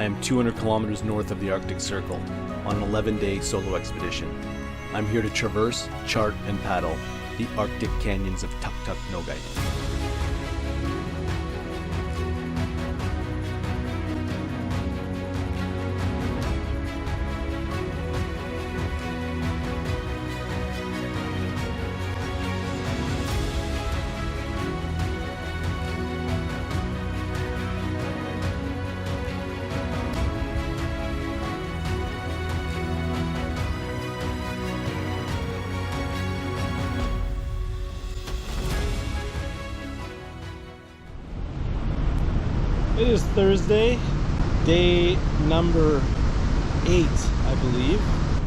I am 200 kilometers north of the Arctic Circle on an 11-day solo expedition. I'm here to traverse, chart, and paddle the Arctic canyons of Tuktut Nogait. It is Thursday, day number 8, I believe.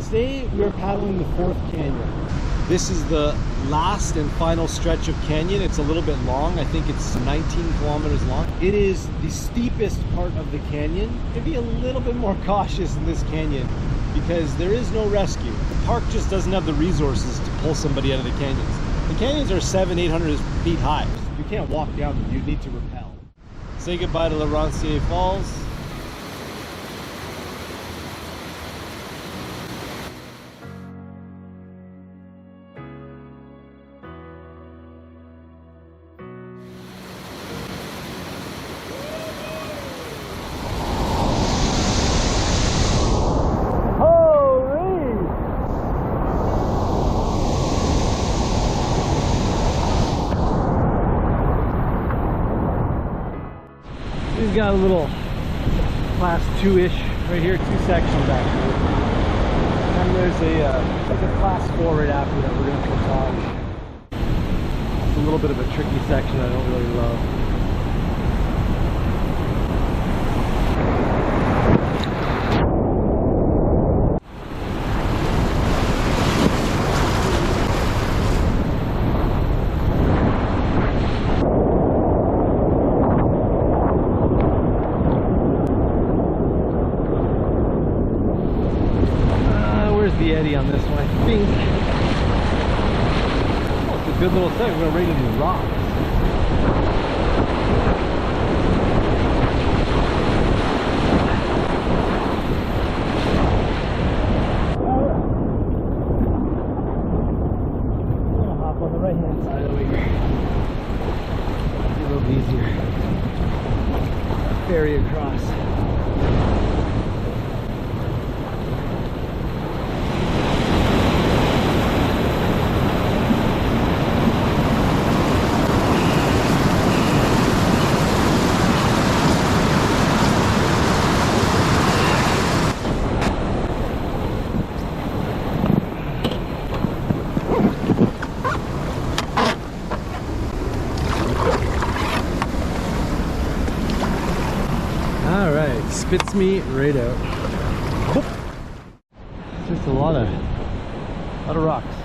Today we're paddling the 4th canyon. This is the last and final stretch of canyon. It's a little bit long. I think it's 19 kilometers long. It is the steepest part of the canyon. Maybe a little bit more cautious in this canyon because there is no rescue. The park just doesn't have the resources to pull somebody out of the canyons. The canyons are 700-800 feet high. You can't walk down them. You need to rappel. Say goodbye to Laurentier Falls. We've got a little class 2-ish right here, 2 sections actually. And there's like a class 4 right after that we're going to portage. It's a little bit of a tricky section I don't really love. The eddy on this one, I think. Oh, it's a good little thing. We're going to raid into rocks. I'm going to hop on the right hand side over here. It's a little easier. Ferry across. Spits me right out. Just a lot of rocks.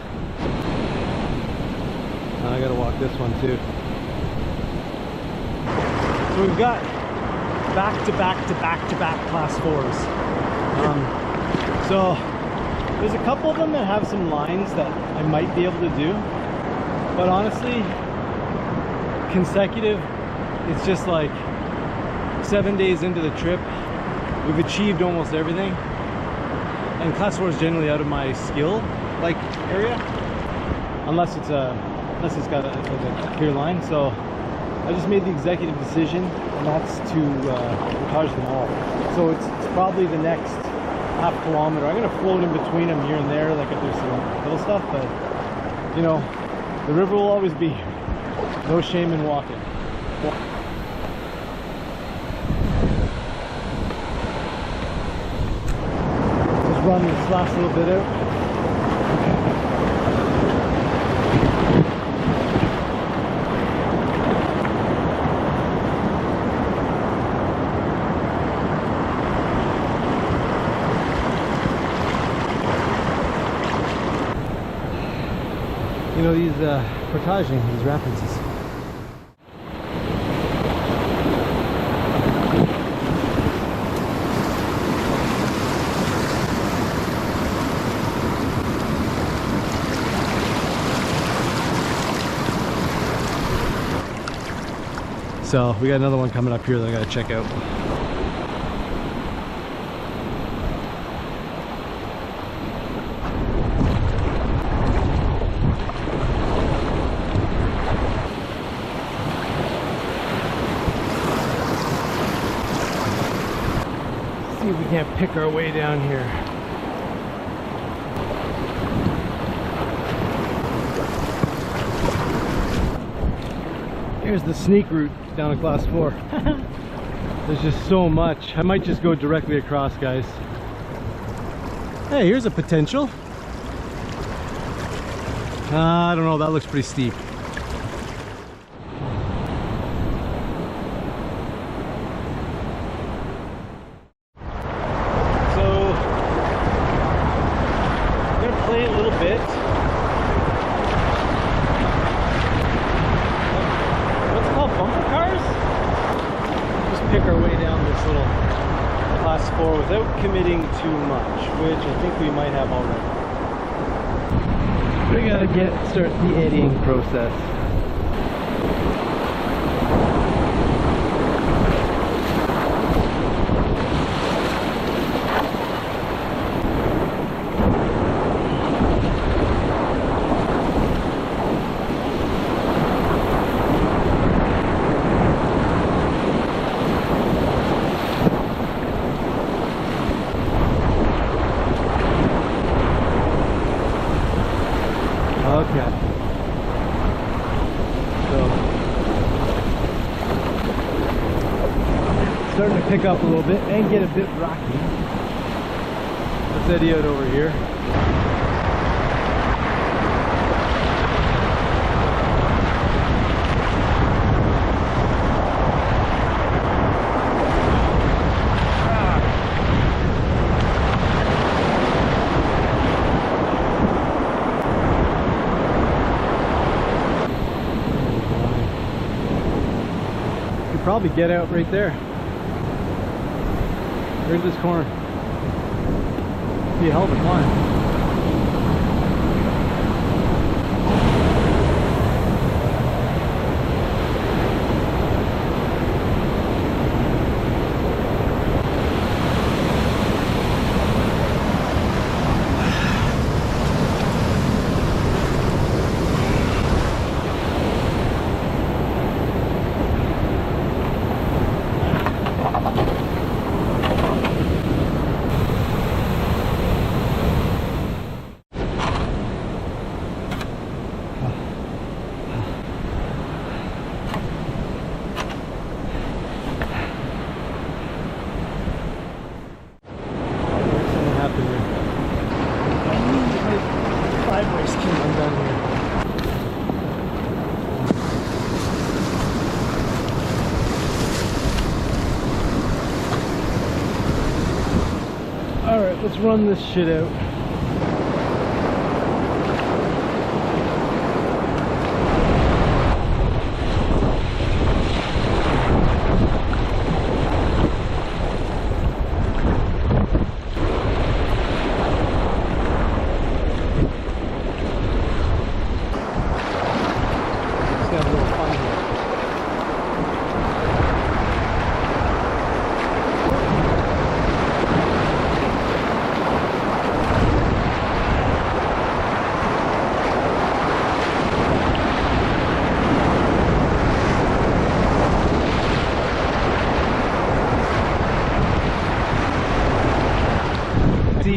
Now I gotta walk this one too. So we've got back to back class 4s. So there's a couple of them that have some lines that I might be able to do, but honestly, consecutive, it's just like 7 days into the trip. We've achieved almost everything, and class 4 is generally out of my skill like area, unless it's got a clear line. So I just made the executive decision, and that's to portage them all. So it's probably the next half kilometer. I'm gonna float in between them here and there, like if there's some little stuff, but you know, the river will always be here. No shame in walking. Run this last little bit out. You know, these portaging, these rapids. So we got another one coming up here that I gotta check out. See if we can't pick our way down here. Here's the sneak route down to class 4. There's just so much. I might just go directly across, guys. Hey, here's a potential. I don't know, that looks pretty steep. So, I'm gonna play a little bit. What's it called, bumper cars? Just pick our way down this little class 4 without committing too much, which I think we might have already. We gotta start the eddying process. Okay. So, starting to pick up a little bit and get a bit rocky. Let's eddy out over here. Probably get out right there. Here's this corner. Be a hell of a climb. Alright, let's run this shit out.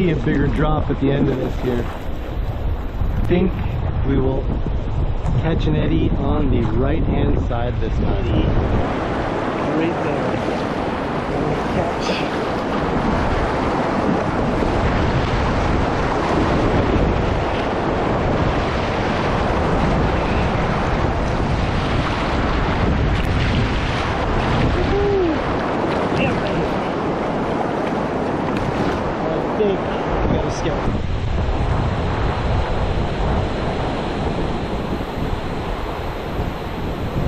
A bigger drop at the end of this here. I think we will catch an eddy on the right hand side this time. Right there. Catch.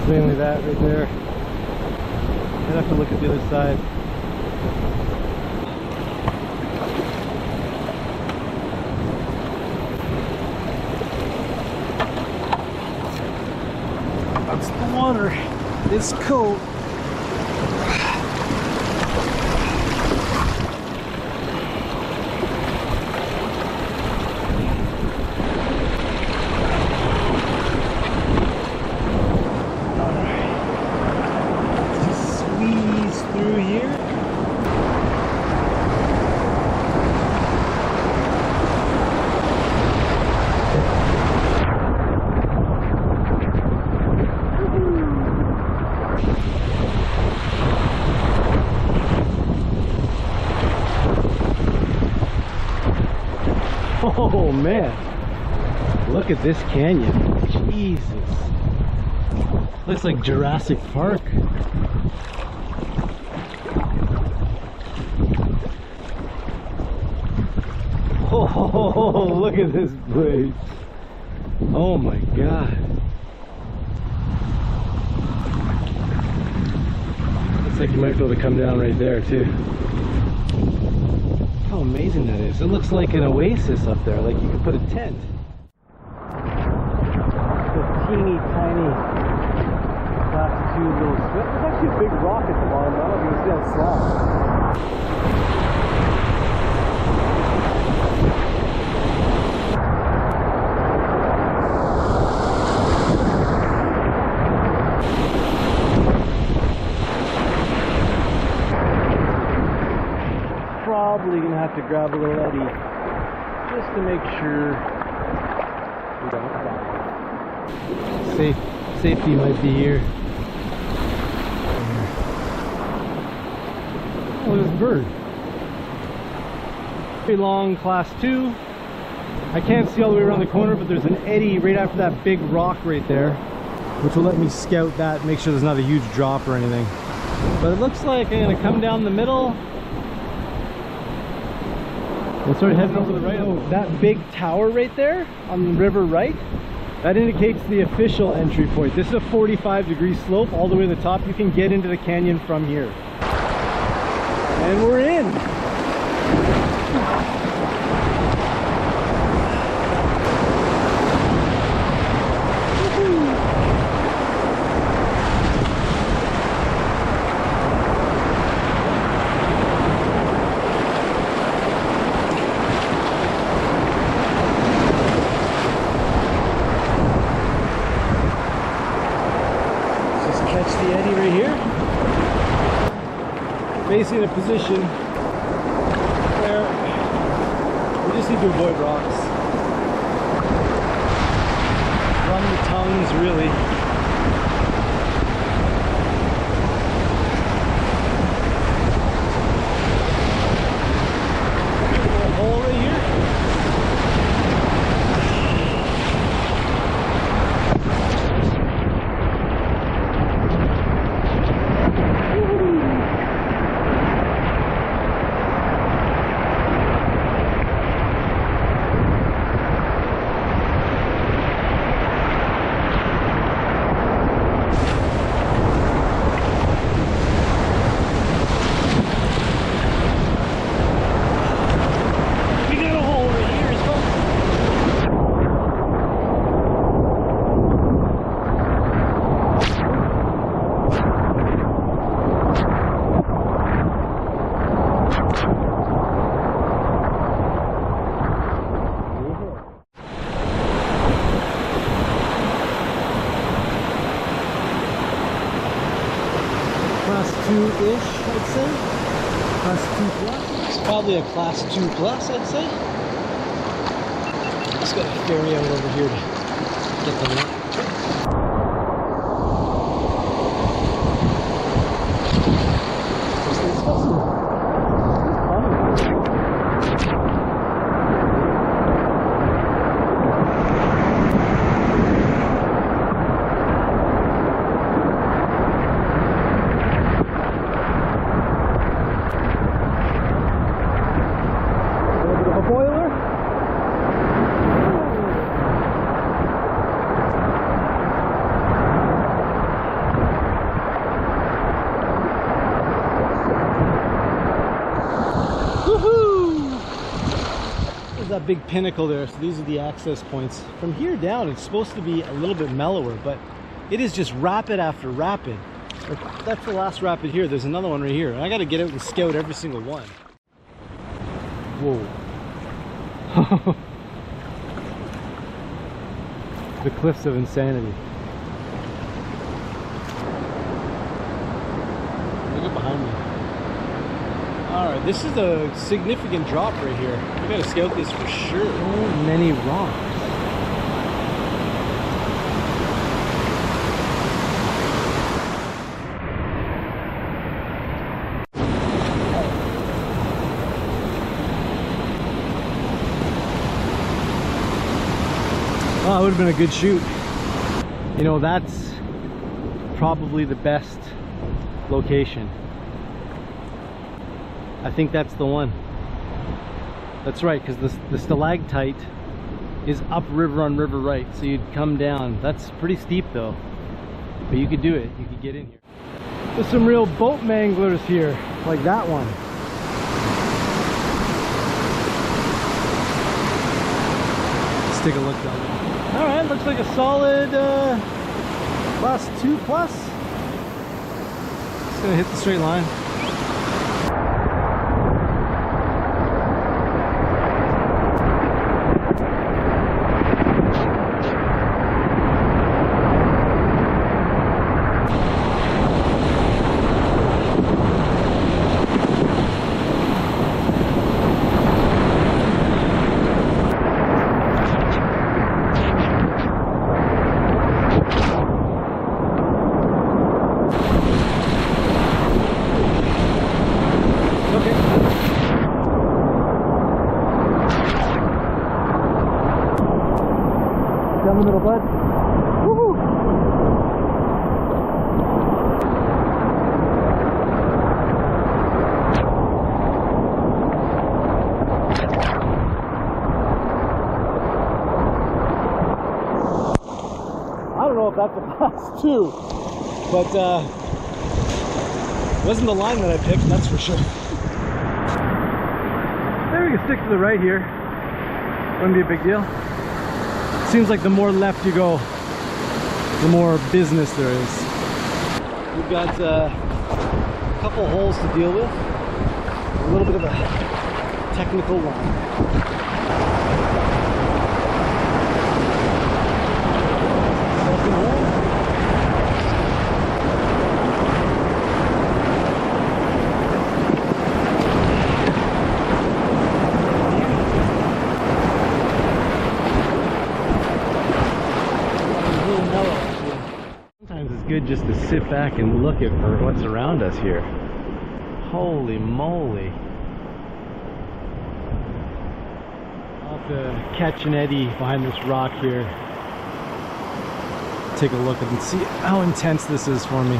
Mainly that right there. I'd have to look at the other side. That's the water. It's cold. Oh man, look at this canyon. Jesus, looks like Jurassic Park. Oh, look at this place. Oh my god. Looks like you might be able to come down right there too. How amazing that is. It looks like an oasis up there, like you could put a tent. A teeny tiny class 2 little slip. There's actually a big rock at the bottom. I don't know if you can see that slab. Probably gonna have to grab a little eddy just to make sure we don't die. Safety might be here. Oh, there's a bird. Very long class 2. I can't see all the way around the corner, but there's an eddy right after that big rock right there, which will let me scout that, make sure there's not a huge drop or anything. But it looks like I'm gonna come down the middle. We'll start heading over the right. Oh, that big tower right there on the river right, that indicates the official entry point. This is a 45-degree slope all the way to the top. You can get into the canyon from here. And we're in. Facing a position where we just need to avoid rocks. Run the tongues, really. A hole right here. Class 2-ish, I'd say. Class 2 plus. It's probably a class 2 plus, I'd say. Just gotta ferry out over here to get the light. That big pinnacle there, so these are the access points. From here down it's supposed to be a little bit mellower, but it is just rapid after rapid. Like, that's the last rapid here. There's another one right here, and I got to get out and scout every single one. Whoa. The cliffs of insanity. Look at behind me. Alright, this is a significant drop right here. We gotta scout this for sure. So many rocks. Oh, it would have been a good shoot. You know, that's probably the best location. I think that's the one. That's right, because the stalactite is upriver on river right, so you'd come down. That's pretty steep though, but you could do it. You could get in here. There's some real boat manglers here, like that one. Let's take a look down there. All right, looks like a solid class 2 plus. Just gonna hit the straight line. Down the middle, bud. Woohoo! I don't know if that's a class 2, but it wasn't the line that I picked, that's for sure. There, we can stick to the right here. Wouldn't be a big deal. Seems like the more left you go, the more business there is. We've got a couple holes to deal with. A little bit of a technical line. Good just to sit back and look at what's around us here. Holy moly. I'll have to catch an eddy behind this rock here. Take a look and see how intense this is for me.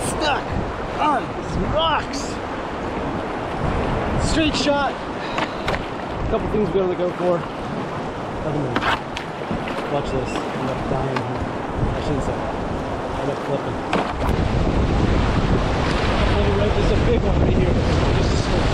Stuck on some rocks. Straight shot. A couple things we gotta look out for. Watch this. I end up dying here. I shouldn't say that. I end up flipping. Right, there's a big one right here. Just a small.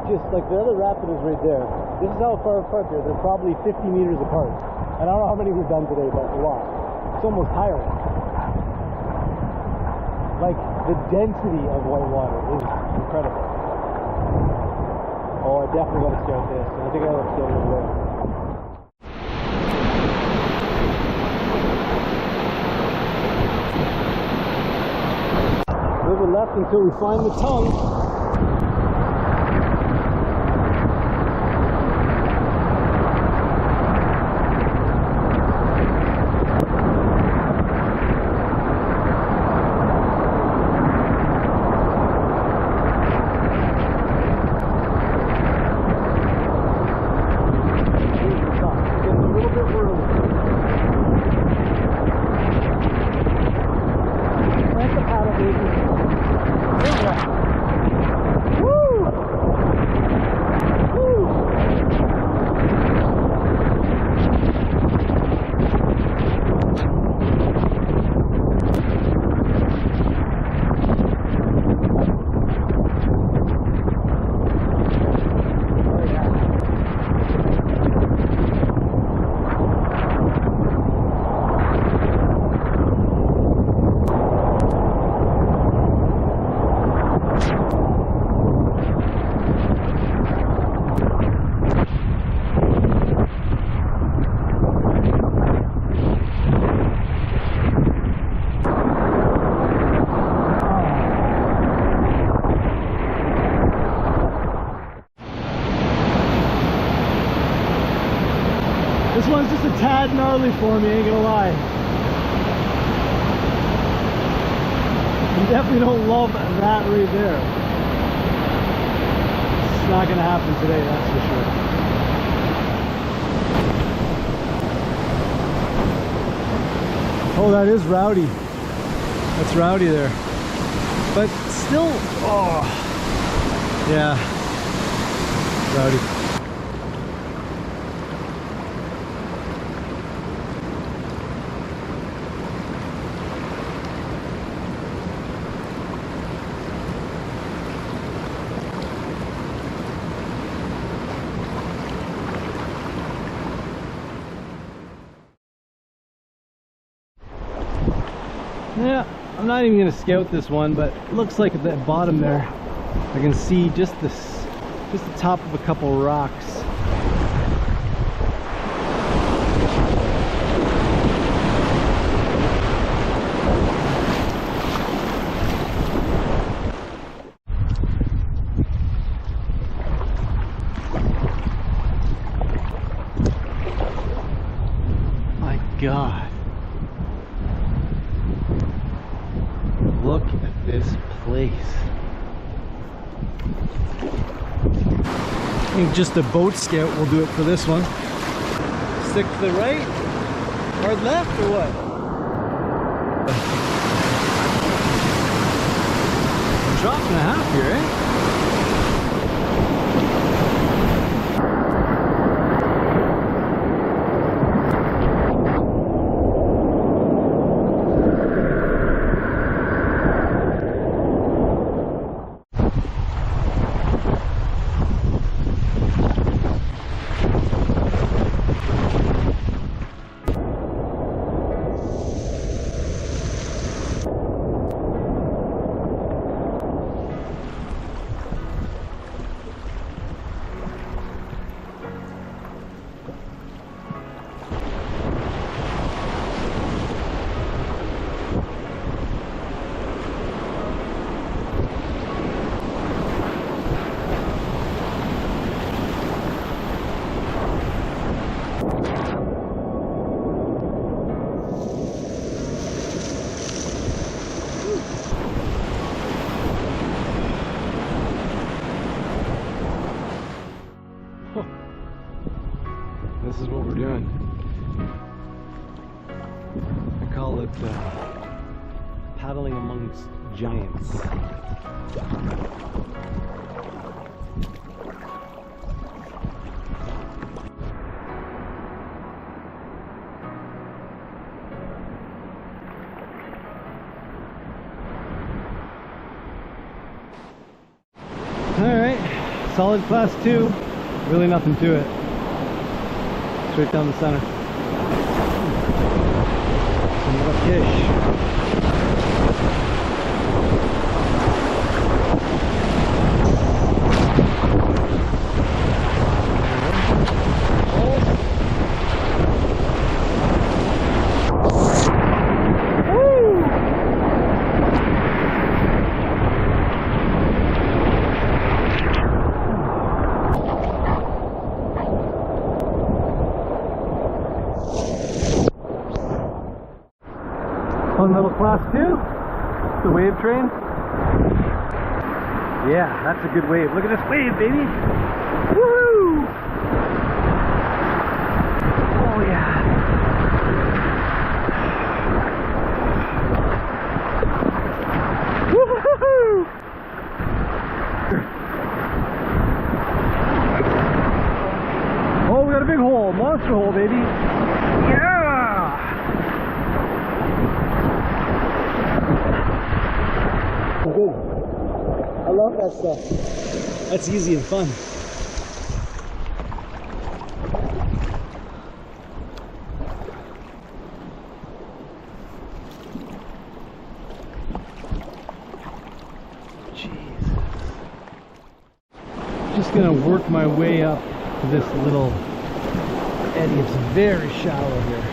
Just like the other rapid is right there. This is how far apart they're probably 50 meters apart. And I don't know how many we've done today, but a lot. It's almost tiring. Like the density of white water is incredible. Oh, I definitely got to start this. I think I got to start over there. River left until we find the tongue. This one's just a tad gnarly for me, ain't gonna lie. You definitely don't love that right there. It's not gonna happen today, that's for sure. Oh, that is rowdy. That's rowdy there. But still, oh, yeah, rowdy. Yeah, I'm not even gonna scout this one, but it looks like at the bottom there, I can see just the top of a couple rocks. My God. Look at this place. I think just a boat scout will do it for this one. Stick to the right, hard left, or what? Drop and a half here, eh? This is what we're doing. I call it paddling amongst giants. Alright, solid class 2, really nothing to it. Straight down the center. Some little fish. Fun little class 2, the wave train. Yeah, that's a good wave. Look at this wave, baby. Woo! Oh yeah. Woo-hoo-hoo! Oh, we got a big hole, monster hole, baby. Yeah! Good. I love that stuff. That's easy and fun. Jeez. Just gonna work my way up to this little eddy. It's very shallow here.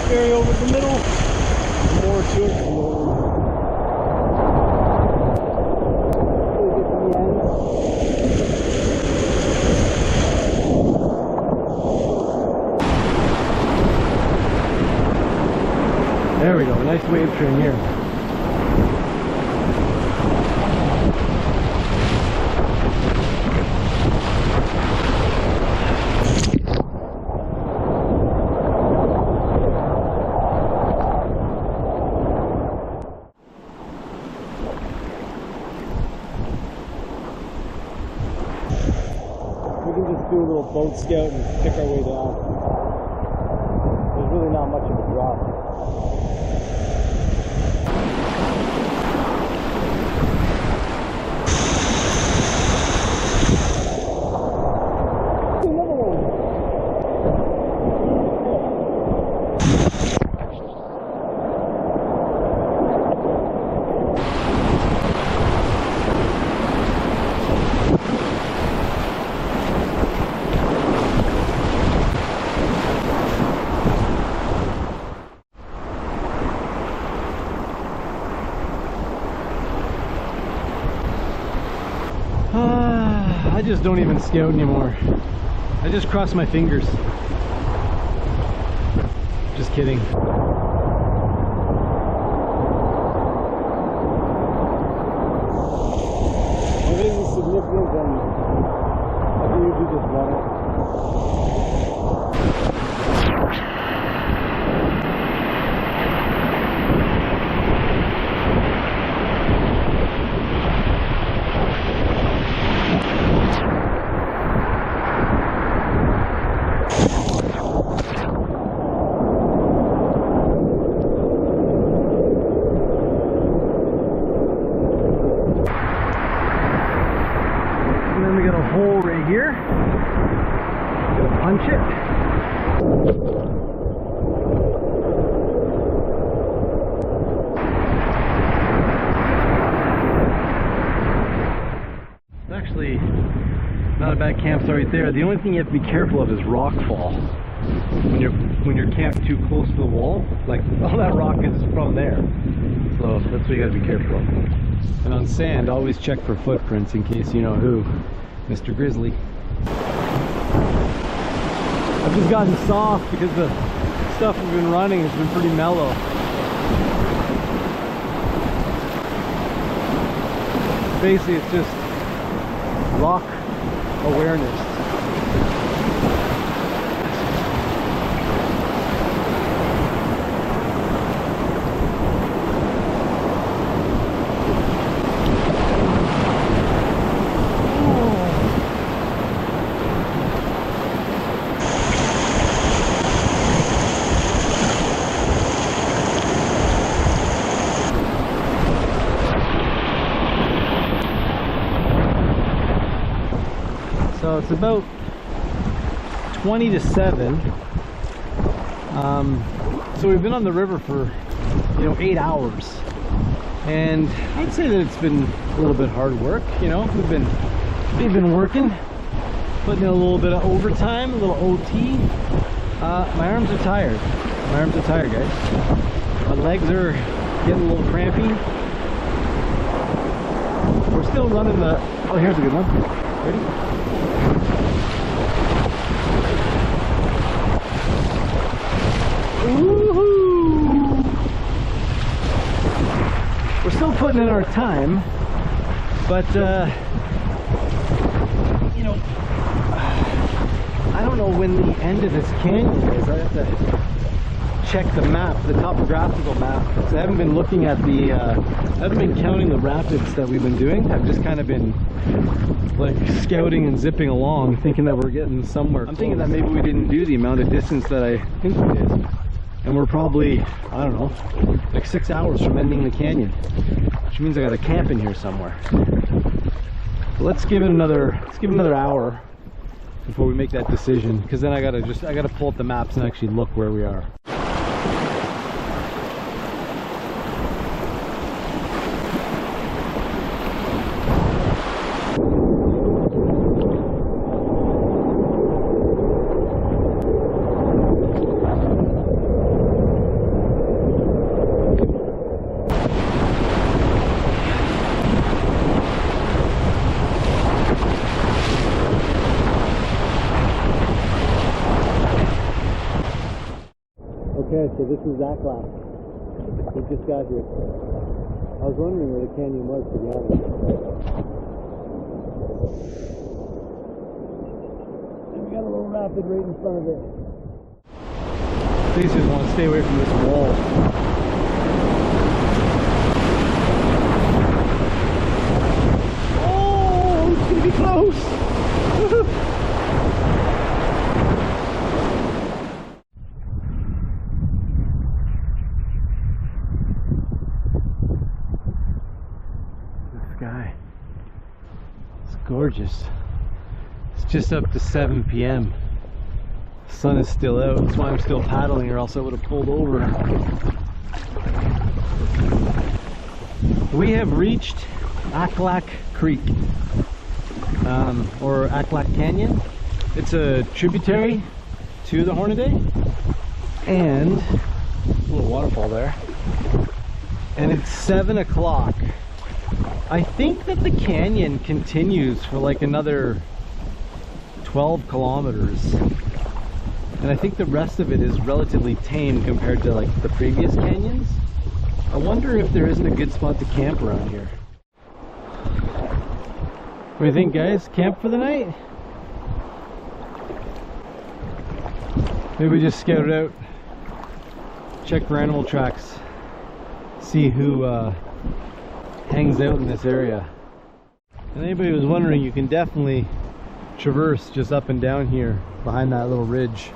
Carry over the middle, more to it. go. Nice wave train here. We can just do a little boat scout and pick our way down. There's really not much of a drop. I just don't even scout anymore. I just cross my fingers. Just kidding. If anything significant, then I can usually just run it. Hole right here. Gonna punch it. It's actually not a bad campsite right there. The only thing you have to be careful of is rock fall. When you're camped too close to the wall, like all that rock is from there. So that's what you gotta be careful of. And on sand, always check for footprints in case you know who. Mr. Grizzly. I've just gotten soft because the stuff we've been running has been pretty mellow. Basically, it's just rock awareness. So it's about 20 to 7. So we've been on the river for 8 hours, and I'd say that it's been a little bit hard work. We've been working, putting in a little bit of overtime, a little OT. My arms are tired. Guys. My legs are getting a little crampy. We're still running the. Oh, here's a good one. Ready? Woohoo! We're still putting in our time, but I don't know when the end of this canyon is. I have to check the map, the topographical map. So I haven't been looking at the, I haven't been counting the rapids that we've been doing. I've just kind of been like scouting and zipping along, thinking that we're getting somewhere. I'm thinking that maybe we didn't do the amount of distance that I think we did. And we're probably, I don't know, like 6 hours from ending the canyon, which means I got to camp in here somewhere. So let's give it another hour before we make that decision, because then I gotta pull up the maps and actually look where we are. Okay, so this is that class. We just got here. I was wondering where the canyon was, to be honest. And we got a little rapid right in front of it. Please just want to stay away from this wall. Oh, it's gonna be close. Gorgeous. It's just up to 7 p.m. The sun is still out. That's why I'm still paddling, or else I would have pulled over. We have reached Acklack Creek, or Acklack Canyon. It's a tributary to the Hornaday, and a little waterfall there. And it's 7 o'clock. I think that the canyon continues for like another 12 kilometers. And I think the rest of it is relatively tame compared to like the previous canyons. I wonder if there isn't a good spot to camp around here. What do you think, guys? Camp for the night? Maybe we just scout it out. Check for animal tracks. See who hangs out in this area. And anybody who's wondering, you can definitely traverse just up and down here behind that little ridge.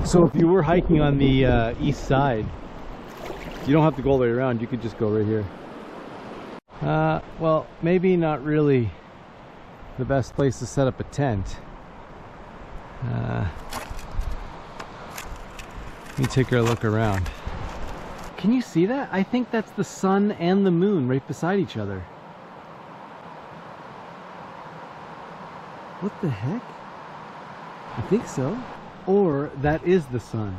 So if you were hiking on the east side, you don't have to go all the way around, you could just go right here. Well, maybe not really the best place to set up a tent. Let me take a look around. Can you see that? I think that's the sun and the moon right beside each other. What the heck? I think so. Or that is the sun.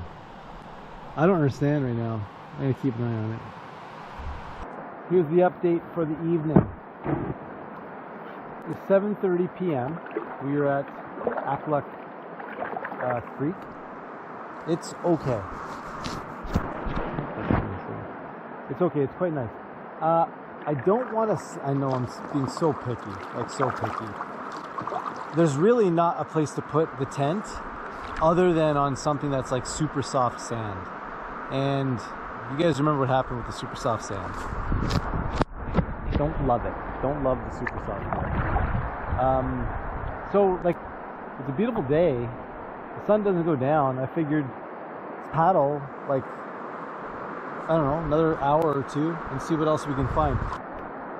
I don't understand right now. I'm gonna keep an eye on it. Here's the update for the evening. It's 7:30 p.m. We are at Acklack Creek. It's okay. It's okay, it's quite nice. I don't want to, I know I'm being so picky, like so picky. There's really not a place to put the tent other than on something that's like super soft sand. And you guys remember what happened with the super soft sand. Don't love it. Don't love the super soft sand. So like, it's a beautiful day. The sun doesn't go down. I figured let's paddle like, I don't know, another hour or two and see what else we can find.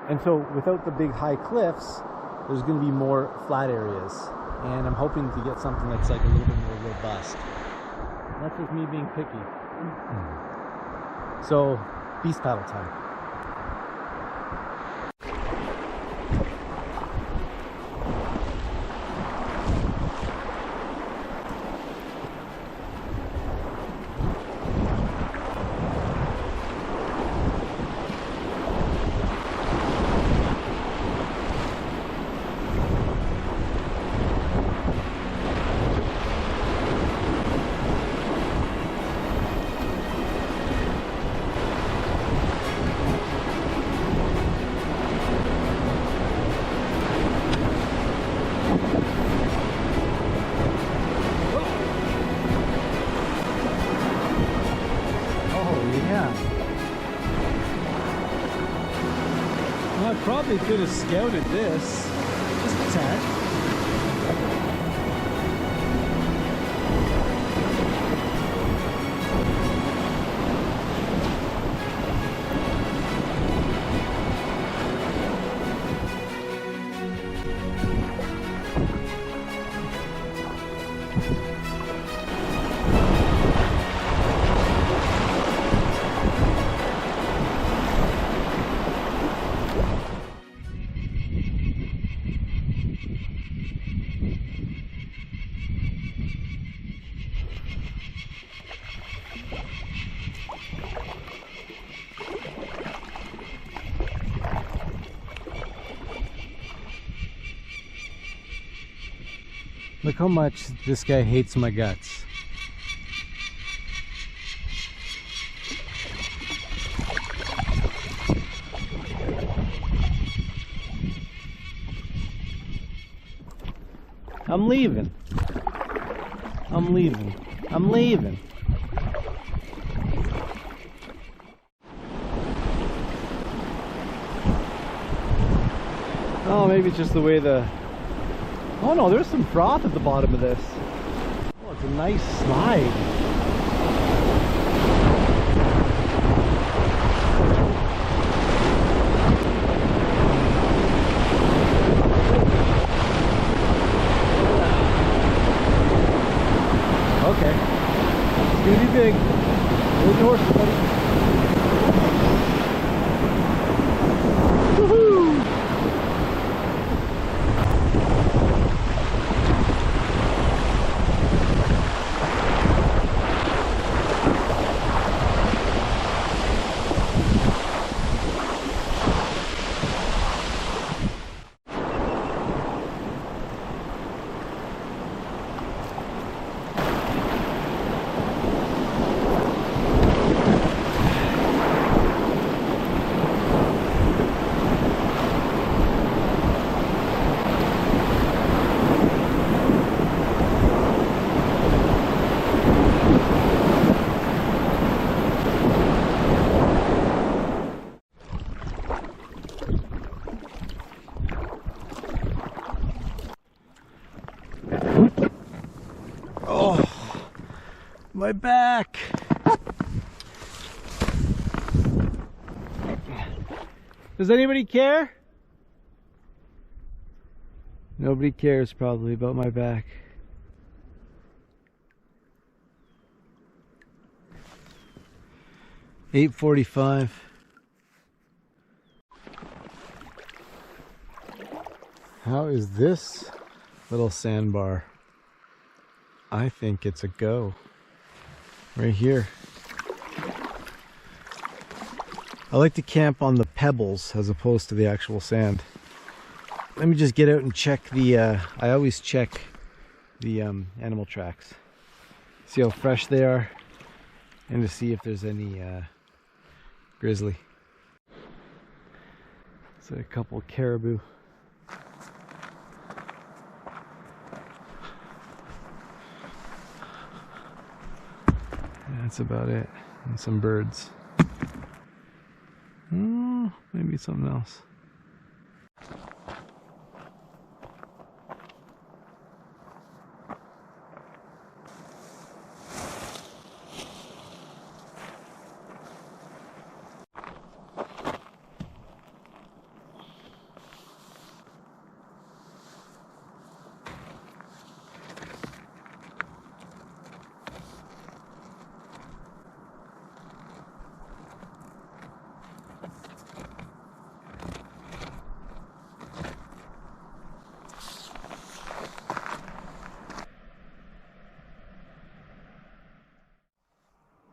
And so without the big high cliffs, there's going to be more flat areas. And I'm hoping to get something that's like a little bit more robust. And that's just me being picky. So, beast paddle time. Well, I probably could have scouted this just a tad. Look how much this guy hates my guts. I'm leaving. I'm leaving. I'm leaving. Oh, maybe it's just the way the... Oh no, there's some froth at the bottom of this. Oh, it's a nice slide. Okay. It's gonna be big. There's the horse, buddy. Woohoo! My back. Does anybody care? Nobody cares probably about my back. $8:45. How is this little sandbar? I think it's a go. Right here. I like to camp on the pebbles as opposed to the actual sand. Let me just get out and check the, I always check the animal tracks. See how fresh they are and to see if there's any grizzly. So a couple caribou. That's about it. And some birds. Maybe something else.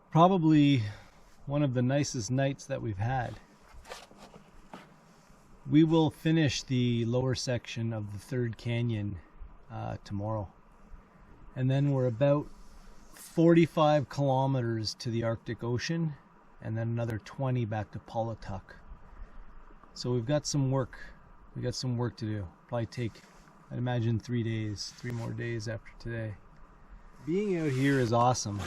Probably one of the nicest nights that we've had. We will finish the lower section of the third canyon tomorrow. And then we're about 45 kilometers to the Arctic Ocean and then another 20 back to Pawlatuck. So we've got some work. We've got some work to do. Probably take, I'd imagine, 3 more days after today. Being out here is awesome.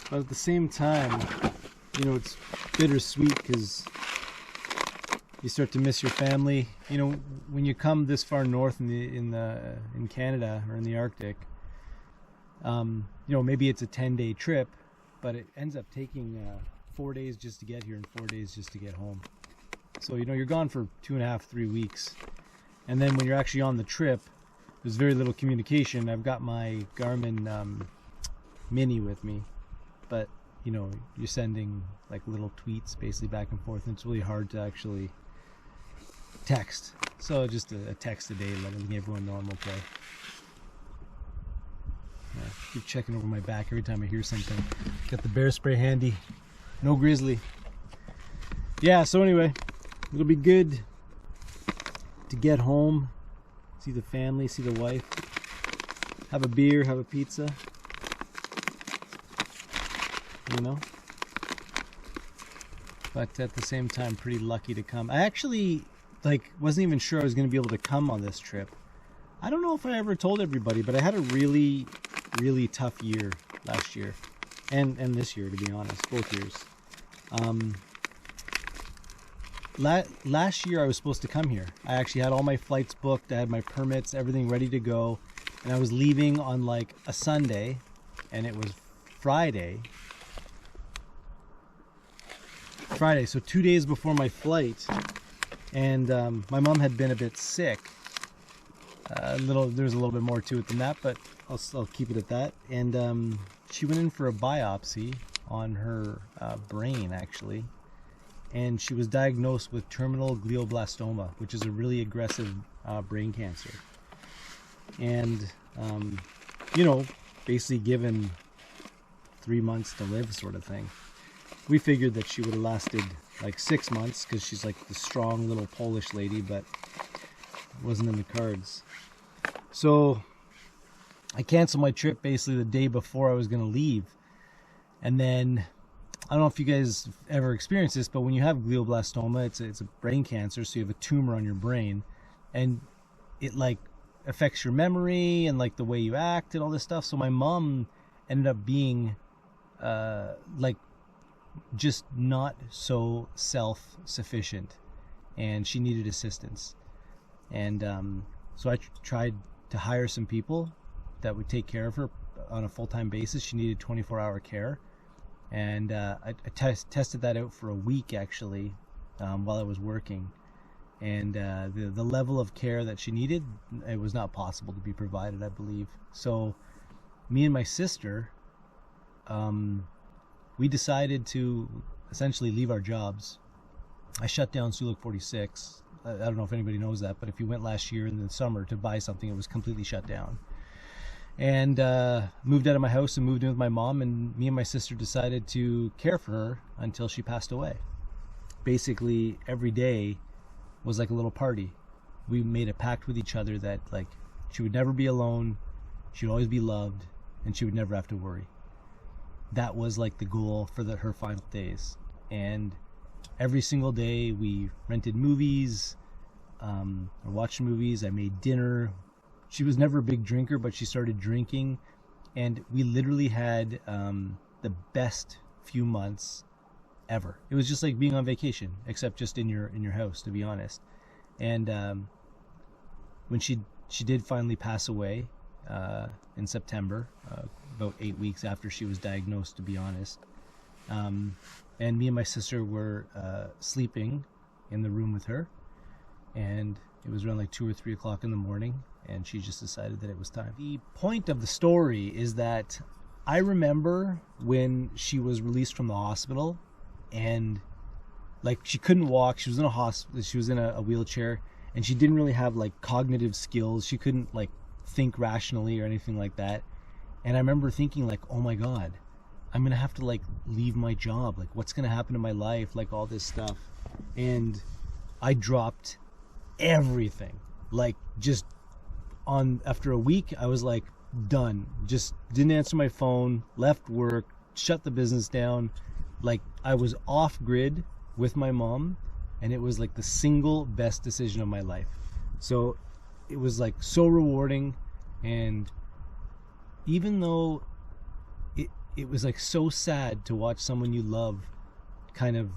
But at the same time, you know, it's bittersweet because you start to miss your family. You know, when you come this far north in Canada or in the Arctic, you know, maybe it's a 10-day trip, but it ends up taking 4 days just to get here and 4 days just to get home. So, you know, you're gone for 2.5, 3 weeks. And then when you're actually on the trip, there's very little communication. I've got my Garmin Mini with me. But, you know, you're sending like little tweets basically back and forth, and it's really hard to actually text. So just a text a day, letting everyone know I'm okay. Yeah, keep checking over my back every time I hear something. Got the bear spray handy. No grizzly. Yeah, so anyway, it'll be good to get home, see the family, see the wife, have a beer, have a pizza. You know, but at the same time pretty lucky to come. I actually wasn't even sure I was going to be able to come on this trip. I don't know if I ever told everybody, but I had a really tough year last year and this year, to be honest, both years. Last year I was supposed to come here. I actually had all my flights booked, I had my permits, everything ready to go, and I was leaving on like a Sunday, and it was Friday, so 2 days before my flight. And my mom had been a bit sick. There's a little bit more to it than that, but I'll keep it at that. And she went in for a biopsy on her brain, actually. And she was diagnosed with terminal glioblastoma, which is a really aggressive brain cancer. And, basically given 3 months to live sort of thing. We figured that she would have lasted like 6 months because she's like the strong little Polish lady, but it wasn't in the cards. So I canceled my trip basically the day before I was going to leave. And then, I don't know if you guys ever experienced this, but when you have glioblastoma, it's a brain cancer, so you have a tumor on your brain, and it like affects your memory and like the way you act and all this stuff. So my mom ended up being just not so self-sufficient, and she needed assistance. And so I tried to hire some people that would take care of her on a full-time basis. She needed 24-hour care, and I tested that out for a week actually, while I was working. And the level of care that she needed, it was not possible to be provided, I believe. So me and my sister, we decided to essentially leave our jobs. I shut down Suluk 46. I don't know if anybody knows that, but if you went last year in the summer to buy something, it was completely shut down. And moved out of my house and moved in with my mom, and me and my sister decided to care for her until she passed away. Basically, every day was like a little party. We made a pact with each other that like she would never be alone, she would always be loved, and she would never have to worry. That was like the goal for her final days. And every single day we rented movies, or watched movies. I made dinner. She was never a big drinker, but she started drinking, and we literally had the best few months ever. It was just like being on vacation, except just in your house, to be honest. And when she did finally pass away in September, about 8 weeks after she was diagnosed, to be honest, and me and my sister were sleeping in the room with her, and it was around like 2 or 3 o'clock in the morning, and she just decided that it was time. The point of the story is that I remember when she was released from the hospital, and like she couldn't walk. She was in a hospital. She was in a wheelchair, and she didn't really have like cognitive skills. She couldn't like think rationally or anything like that. And I remember thinking like, oh my God, I'm gonna have to like leave my job. Like, what's gonna happen to my life? Like all this stuff. And I dropped everything. Like just after a week, I was like done. Just didn't answer my phone, left work, shut the business down. Like I was off grid with my mom, and it was like the single best decision of my life. So it was like so rewarding. And even though it was like so sad to watch someone you love kind of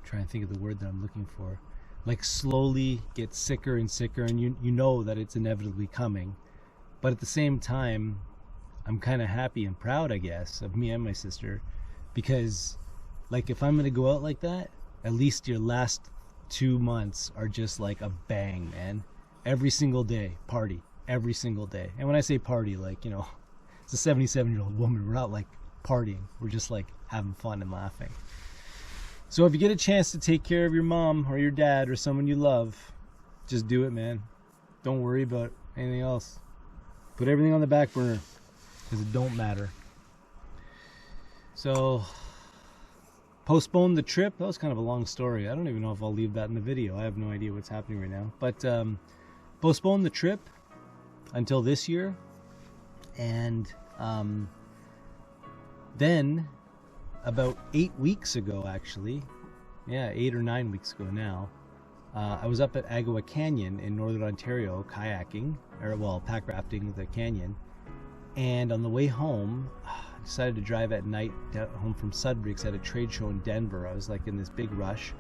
trying to think of the word that I'm looking for, like slowly get sicker and sicker, and you know that it's inevitably coming. But at the same time, I'm kind of happy and proud, I guess, of me and my sister, because like if I'm gonna go out like that, at least your last 2 months are just like a bang, man. Every single day, party, every single day. And when I say party, like, you know, it's a 77-year-old woman. We're not like partying. We're just like having fun and laughing. So if you get a chance to take care of your mom or your dad or someone you love, just do it, man. Don't worry about anything else. Put everything on the back burner, because it don't matter. So postponed the trip. That was kind of a long story. I don't even know if I'll leave that in the video. I have no idea what's happening right now. But postponed the trip until this year. And then about 8 weeks ago, actually. Yeah, 8 or 9 weeks ago now. I was up at Agua Canyon in northern Ontario kayaking, or well, packrafting the canyon. And on the way home, I decided to drive at night down home from Sudbury because I had a trade show in Denver. I was like in this big rush.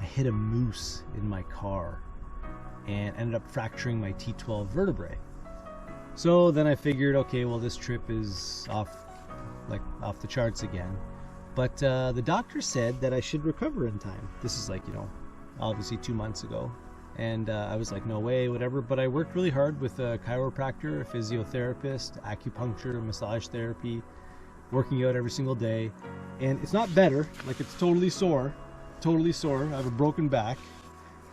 I hit a moose in my car and ended up fracturing my T12 vertebrae. So then I figured, okay, well, this trip is off the charts again. But the doctor said that I should recover in time. This is like, obviously 2 months ago. And I was like, no way, whatever. But I worked really hard with a chiropractor, a physiotherapist, acupuncture, massage therapy, working out every single day. And it's not better, like it's totally sore. I have a broken back,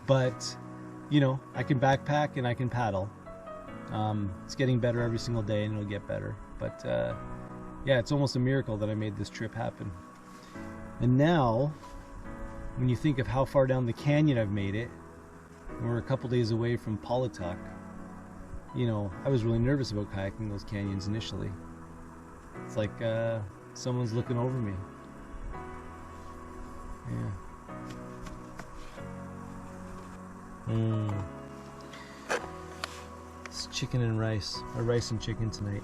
but I can backpack and I can paddle. It's getting better every single day and it'll get better. But yeah, it's almost a miracle that I made this trip happen. And now, when you think of how far down the canyon I've made it, we're a couple days away from Pawlatuck. I was really nervous about kayaking those canyons initially. It's like someone's looking over me. Yeah. It's chicken and rice, or rice and chicken tonight.